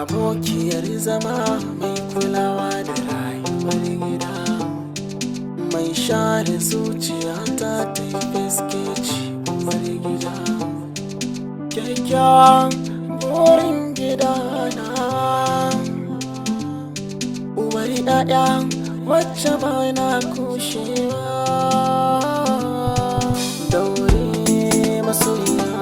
abokiyar zama mai kulawa da rayuwar gida, mai share zuciya ta yi gaskeci uwar gida, kyakkyawan burin gida na uwar ɗaya wacce ba na kushewa. Daure masoyiya